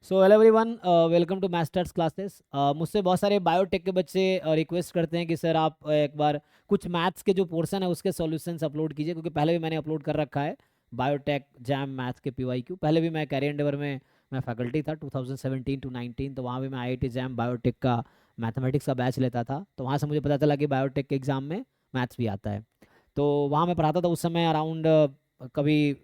So hello everyone, welcome to Masters Classes. मुझसे बहुत सारे बायोटेक के बच्चे रिक्वेस्ट करते हैं कि सर आप एक बार कुछ मैथ्स के जो पोर्शन है उसके सॉल्यूशंस अपलोड कीजिए, क्योंकि पहले भी मैंने अपलोड कर रखा है बायोटेक जैम मैथ्स के पीवाईक्यू। पहले भी मैं कैरियर एंडेवर में मैं फैकल्टी था 2017 टू 19, तो वहाँ भी मैं आईआईटी जैम बायोटेक का मैथमेटिक्स का बैच लेता था। तो वहाँ से मुझे पता चला कि बायोटेक के एग्ज़ाम में मैथ्स भी आता है। तो वहाँ मैं पढ़ाता था उस समय अराउंड कभी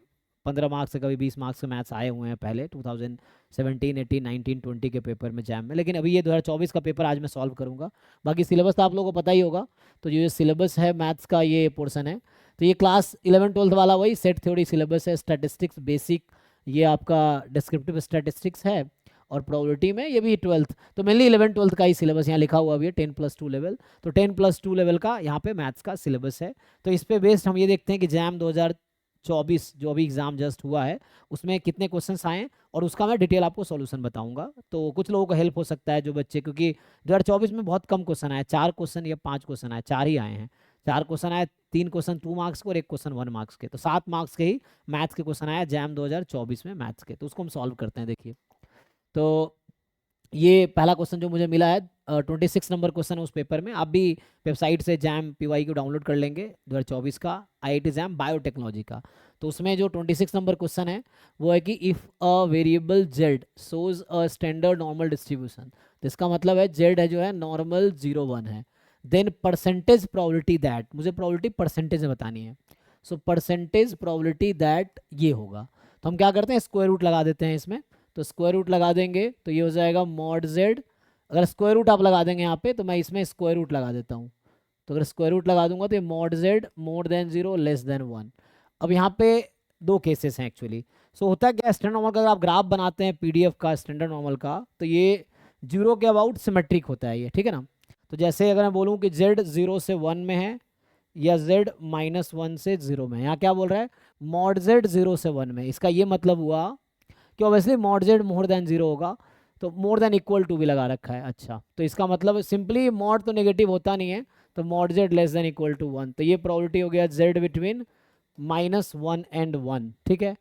15 मार्क्स से कभी 20 मार्क्स के मैथ्स आए हुए हैं पहले 2017 18 19 20 के पेपर में जैम में। लेकिन अभी ये 2024 का पेपर आज मैं सॉल्व करूंगा। बाकी सिलेबस तो आप लोगों को पता ही होगा। तो ये सिलेबस है मैथ्स का, ये पोर्शन है। तो ये क्लास 11 12 वाला वही सेट थ्योरी सिलेबस है, स्टैटिस्टिक्स बेसिक, ये आपका डिस्क्रिप्टिव स्टैटिस्टिक्स है। और प्रोबेबिलिटी में ये भी 12th, तो मेनली 11 12 का ही सिलेबस यहाँ लिखा हुआ भी है, 10+2 लेवल। तो 10+2 लेवल का यहाँ पे मैथ्स का सिलेबस है। तो इस पे बेस्ड हम ये देखते हैं कि जैम 2024 जो अभी एग्जाम जस्ट हुआ है उसमें कितने क्वेश्चंस आए, और उसका मैं डिटेल आपको सॉल्यूशन बताऊंगा। तो कुछ लोगों को हेल्प हो सकता है जो बच्चे, क्योंकि 2024 में बहुत कम क्वेश्चन आए, 4 क्वेश्चन या 5 क्वेश्चन आए, 4 ही आए हैं। 4 क्वेश्चन आए, 3 क्वेश्चन 2 मार्क्स के और 1 क्वेश्चन 1 मार्क्स के, तो 7 मार्क्स के ही मैथ्स के क्वेश्चन आया जैम 2024 में मैथ्स के। तो उसको हम सॉल्व करते हैं, देखिए। तो ये पहला क्वेश्चन जो मुझे मिला है 26 नंबर क्वेश्चन है उस पेपर में। आप भी वेबसाइट से जैम पीवाई को डाउनलोड कर लेंगे 2024 का, आईआईटी जैम बायोटेक्नोलॉजी का। तो उसमें जो 26 नंबर क्वेश्चन है वो है कि if a variable Z shows a standard normal distribution, तो इसका मतलब है जेड है जो है नॉर्मल 0 1 है, देन परसेंटेज प्रोबेबिलिटी दैट, मुझे प्रोबेबिलिटी परसेंटेज में बतानी है। सो परसेंटेज प्रोबेबिलिटी दैट ये होगा। तो हम क्या करते हैं, स्क्वायर रूट लगा देते हैं इसमें। तो स्क्वायर रूट लगा देंगे तो ये हो जाएगा मॉड जेड। अगर स्क्वायर रूट आप लगा देंगे यहाँ पे, तो मैं इसमें स्क्वायर रूट लगा देता हूँ। तो अगर स्क्वायर रूट लगा दूंगा तो ये mod Z more than 0 less than 1। अब यहाँ पे दो केसेस हैं एक्चुअली। सो होता है क्या, स्टैंडर्ड नॉर्मल का अगर आप ग्राफ बनाते हैं पीडीएफ का स्टैंडर्ड नॉर्मल का, तो ये 0 के अबाउट सिमेट्रिक होता है ये, ठीक है ना। तो जैसे अगर मैं बोलूँ कि जेड 0 से 1 में है या जेड -1 से 0 में, यहाँ क्या बोल रहा है, मॉड जेड 0 से 1 में, इसका ये मतलब हुआ कि obviously mod Z more than 0 होगा। तो मोर देन इक्वल टू भी लगा रखा है। अच्छा, तो इसका मतलब सिंपली मॉड तो नेगेटिव होता नहीं है, तो mod z less than equal to 1, तो ये प्रोबेबिलिटी हो गया जेड बिटवीन -1 एंड 1, ठीक है।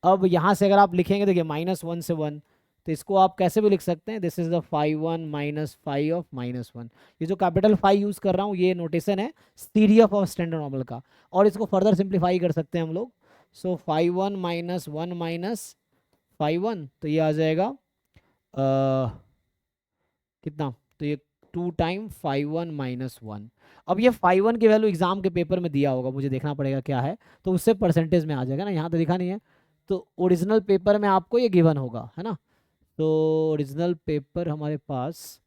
अब यहाँ से अगर आप लिखेंगे, देखिए -1 से 1, तो इसको आप कैसे भी लिख सकते हैं, this is the five one minus five of -1। ये जो कैपिटल फाइव यूज कर रहा हूँ ये नोटेशन है सीरीएफ ऑफ स्टैंडर्ड नॉर्मल का, और इसको फर्दर सिंप्लीफाई कर सकते हैं हम लोग। सो 5 1 -1 माइनस 5 1, तो ये आ जाएगा कितना, तो ये 2 टाइम 5 1 - 1। अब ये 5 1 की वैल्यू एग्जाम के पेपर में दिया होगा, मुझे देखना पड़ेगा क्या है, तो उससे परसेंटेज में आ जाएगा ना, यहाँ तो दिखा नहीं है। तो ओरिजिनल पेपर में आपको ये गिवन होगा, है ना। तो ओरिजिनल पेपर हमारे पास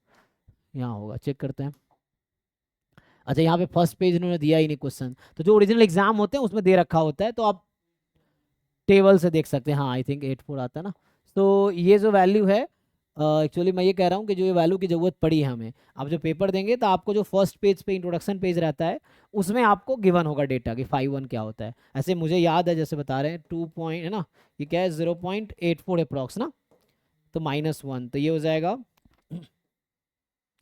यहाँ होगा, चेक करते हैं। अच्छा, यहाँ पे फर्स्ट पेज इन्होंने दिया ही नहीं क्वेश्चन, तो जो ओरिजिनल एग्जाम होते हैं उसमें दे रखा होता है, तो आप टेबल से देख सकते हैं। हाँ, आई थिंक 8 4 आता है ना। तो ये जो वैल्यू है, एक्चुअली मैं ये कह रहा हूँ कि जो ये वैल्यू की ज़रूरत पड़ी है हमें, आप जो पेपर देंगे तो आपको जो फर्स्ट पेज पे इंट्रोडक्शन पेज रहता है उसमें आपको गिवन होगा डेटा कि 5 1 क्या होता है। ऐसे मुझे याद है, जैसे बता रहे हैं 2 पॉइंट है ना, ये क्या है 0.84 अप्रॉक्स ना, तो -1, तो ये हो जाएगा।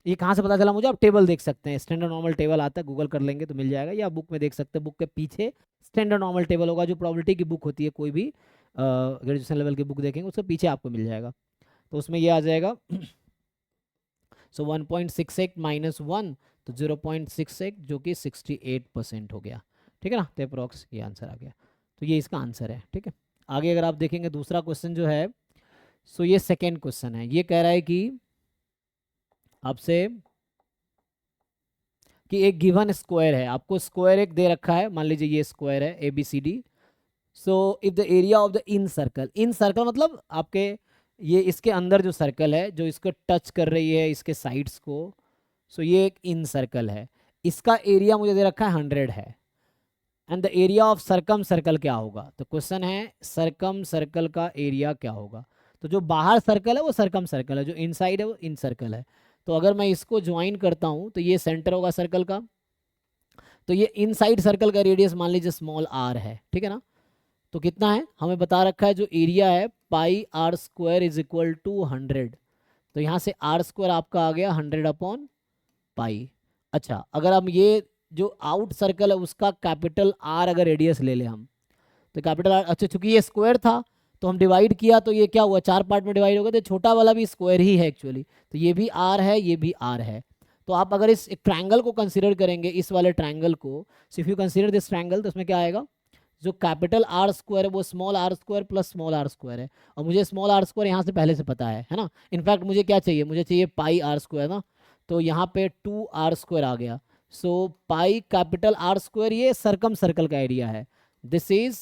ये कहाँ से पता चला मुझे, आप टेबल देख सकते हैं, स्टैंडर्ड नॉर्मल टेबल आता है, गूगल कर लेंगे तो मिल जाएगा, या बुक में देख सकते हैं, बुक के पीछे स्टैंडर्ड नॉर्मल टेबल होगा, जो प्रोबेबिलिटी की बुक होती है कोई भी ग्रेजुएशन लेवल की बुक देखेंगे उसके पीछे आपको मिल जाएगा। तो उसमें ये आ जाएगा सो 1.68 -1, तो 0.68 जो कि 68% हो गया, ठीक है ना। तो अप्रॉक्स ये आंसर आ गया। तो ये इसका आंसर है, ठीक है। आगे अगर आप देखेंगे दूसरा क्वेश्चन जो है, सो ये सेकेंड क्वेश्चन है, ये कह रहा है कि आपसे कि एक गिवन स्क्वायर है, आपको स्क्वायर एक दे रखा है, मान लीजिए ये स्क्वायर है ABCD। So if the area of the in circle, in circle मतलब आपके ये इसके अंदर जो सर्कल है जो इसको टच कर रही है इसके साइड्स को, सो ये एक इन सर्कल है, इसका एरिया मुझे दे रखा है 100 है। And the area of circumcircle क्या होगा, तो क्वेश्चन है सरकम सर्कल का एरिया क्या होगा। तो जो बाहर सर्कल है वो सरकम सर्कल है, जो इनसाइड है वो इन सर्कल है। तो अगर मैं इसको ज्वाइन करता हूँ तो ये सेंटर होगा सर्कल का, तो ये इनसाइड सर्कल का रेडियस मान लीजिए स्मॉल r है, ठीक है ना। तो कितना है हमें बता रखा है, जो एरिया है πr² इज इक्वल टू 100। तो यहाँ से r² आपका आ गया 100/π। अच्छा, अगर हम ये जो आउट सर्कल है उसका कैपिटल R अगर रेडियस ले ले हम, तो कैपिटल R, अच्छा चूंकि ये स्क्वायर था तो हम डिवाइड किया तो ये क्या हुआ, 4 पार्ट में डिवाइड हो गया, तो छोटा वाला भी स्क्वायर ही है एक्चुअली, तो ये भी आर है, ये भी आर है। तो आप अगर इस ट्रायंगल को कंसिडर करेंगे, इस वाले ट्रायंगल को, if you consider this triangle, तो उसमें क्या आएगा, जो कैपिटल आर स्क्वायर है वो small r square plus small r square है, और मुझे स्मॉल आर स्क्वायर यहाँ से पहले से पता है ना। इनफैक्ट मुझे क्या चाहिए, मुझे चाहिए पाई आर स्क्वायर ना, तो यहाँ पे 2 आर स्क्वायर आ गया। So pi capital r square, ये सर्कम सर्कल का एरिया है, this is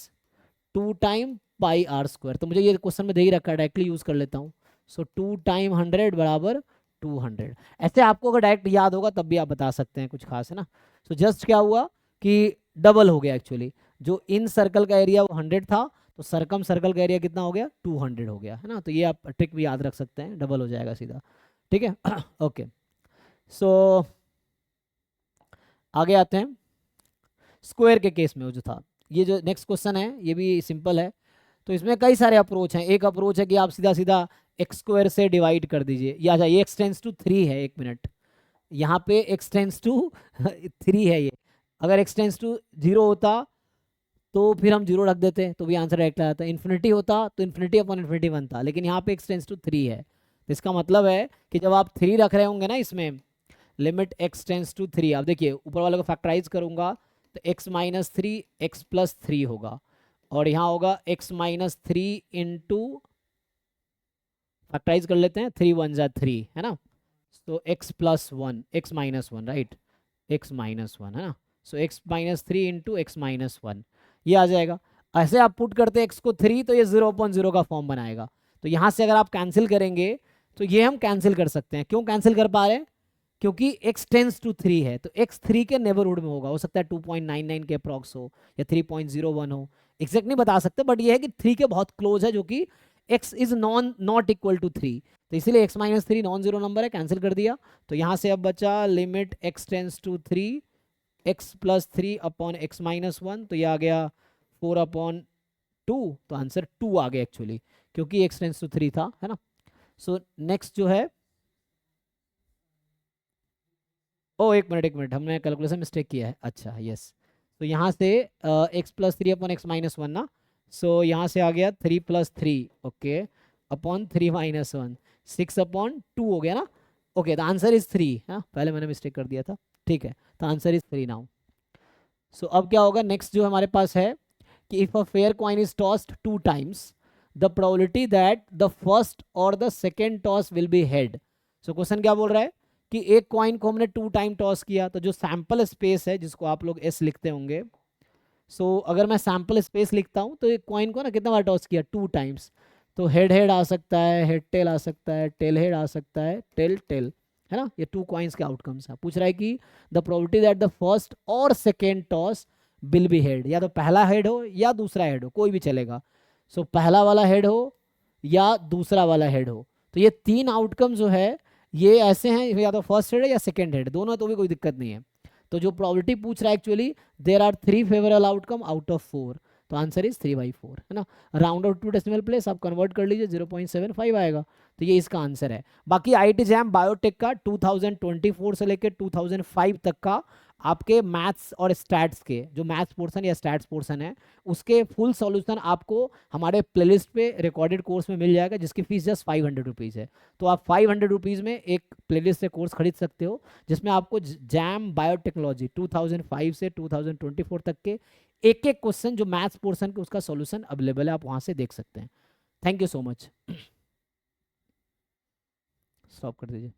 2 time pi r square. तो मुझे ये क्वेश्चन में दे ही रखा है, डायरेक्टली यूज कर लेता हूँ। सो 2 टाइम 100 बराबर 200। ऐसे आपको अगर डायरेक्ट याद होगा तब भी आप बता सकते हैं, कुछ खास है ना। सो जस्ट क्या हुआ कि डबल हो गया एक्चुअली, जो इन सर्कल का एरिया वो 100 था, तो सरकम सर्कल का एरिया कितना हो गया, 200 हो गया, है ना। तो ये आप ट्रिक भी याद रख सकते हैं, डबल हो जाएगा सीधा, ठीक है। ओके, सो आगे आते हैं स्क्वायर के केस में। वो जो था, ये जो नेक्स्ट क्वेश्चन है ये भी सिंपल है। तो इसमें कई सारे अप्रोच हैं। एक अप्रोच है कि आप सीधा सीधा एक्स स्क्वायर से डिवाइड कर दीजिए, या ये एक्स टेंस टू 3 है, एक मिनट, यहाँ पे एक्स टेंस टू 3 है ये, अगर एक्स टेंस टू 0 होता तो फिर हम 0 रख देते तो भी आंसर डायरेक्ट आता, इन्फिनिटी होता तो इन्फिनिटी अपॉन इन्फिनिटी बनता, लेकिन यहाँ पे एक्स टेंस टू 3 है, तो इसका मतलब है कि जब आप 3 रख रहे होंगे ना इसमें, लिमिट एक्स टेंस टू 3, आप देखिए ऊपर वाले को फैक्टराइज करूंगा तो एक्स माइनस 3 एक्स प्लस 3 होगा, और यहाँ होगा एक्स माइनस 3 इंटू, फैक्टराइज कर लेते हैं, 3 1 जा 3 है ना, तो x plus 1 x minus 1, right, x minus 1 है ना। So x minus 3 into x minus 1, ये आ जाएगा। ऐसे आप पुट करते हैं एक्स को 3 तो ये 0/0 का फॉर्म बनाएगा। तो यहाँ से अगर आप कैंसिल करेंगे तो ये हम कैंसिल कर सकते हैं। क्यों कैंसिल कर पा रहे हैं, क्योंकि x टेंस टू 3 है, तो x 3 के नेबरहुड में होगा, हो सकता है 2.99 के अप्रॉक्स हो या 3.01 हो, एग्जैक्ट नहीं बता सकते, बट ये है कि 3 के बहुत क्लोज है, जो कि x is not equal to 3, तो इसीलिए x minus 3 non zero number है, कैंसिल कर दिया। तो यहाँ से अब बचा limit x tends to 3 x plus 3 upon x minus 1, तो ये आ गया 4/2, तो आंसर 2 आ गया एक्चुअली, क्योंकि x टेंस टू 3 था, है ना। सो नेक्स्ट जो है, ओ एक मिनट हमने कैलकुलेशन मिस्टेक किया है, अच्छा यस। तो यहाँ से x plus 3 upon x minus 1 ना, सो यहाँ से आ गया 3 प्लस 3, ओके, अपॉन 3 माइनस 1, 6/2 हो गया ना। ओके, द आंसर इज 3, हाँ पहले मैंने मिस्टेक कर दिया था, ठीक है, तो आंसर इज 3 नाउ। सो अब क्या होगा, नेक्स्ट जो हमारे पास है कि if a fair coin is tossed 2 times, the probability that the first और the second toss will be head. So question क्या बोल रहा है कि एक कॉइन को हमने 2 टाइम टॉस किया, तो जो सैंपल स्पेस है जिसको आप लोग एस लिखते होंगे, सो अगर मैं सैंपल स्पेस लिखता हूँ तो एक कॉइन को ना कितना बार टॉस किया, 2 टाइम्स, तो हेड हेड आ सकता है, हेड टेल आ सकता है, टेल हेड आ सकता है, टेल टेल, है ना। ये 2 कॉइन्स के आउटकम्स है। पूछ रहा है कि the probability that the first और second toss will be head, या तो पहला हेड हो या दूसरा हेड हो, कोई भी चलेगा। सो पहला वाला हेड हो या दूसरा वाला हेड हो, तो ये 3 आउटकम जो है ये ऐसे हैं, या तो फर्स्ट हेड है या सेकेंड हेड, दोनों है तो भी कोई दिक्कत नहीं है। तो जो प्रोबेबिलिटी पूछ रहा है actually, there are 3 favourable outcome out of 4, तो आंसर इज 3/4, है ना। Round out two decimal place आप कन्वर्ट कर लीजिए, 0.75 आएगा, तो ये इसका आंसर है। बाकी आईटी जैम बायोटेक का 2024 से लेकर 2005 तक का आपके मैथ्स और स्टैट्स के, जो मैथ्स पोर्शन या स्टैट्स पोर्शन है, उसके फुल सॉल्यूशन आपको हमारे प्लेलिस्ट पे रिकॉर्डेड कोर्स में मिल जाएगा, जिसकी फीस जस्ट 500 रुपीज़ है। तो आप 500 रुपीज़ में एक प्लेलिस्ट से कोर्स खरीद सकते हो, जिसमें आपको जैम बायोटेक्नोलॉजी 2005 से 2024 तक के एक एक क्वेश्चन जो मैथ्स पोर्शन के उसका सॉल्यूशन अवेलेबल है, आप वहां से देख सकते हैं। Thank you so much. Stop कर दीजिए।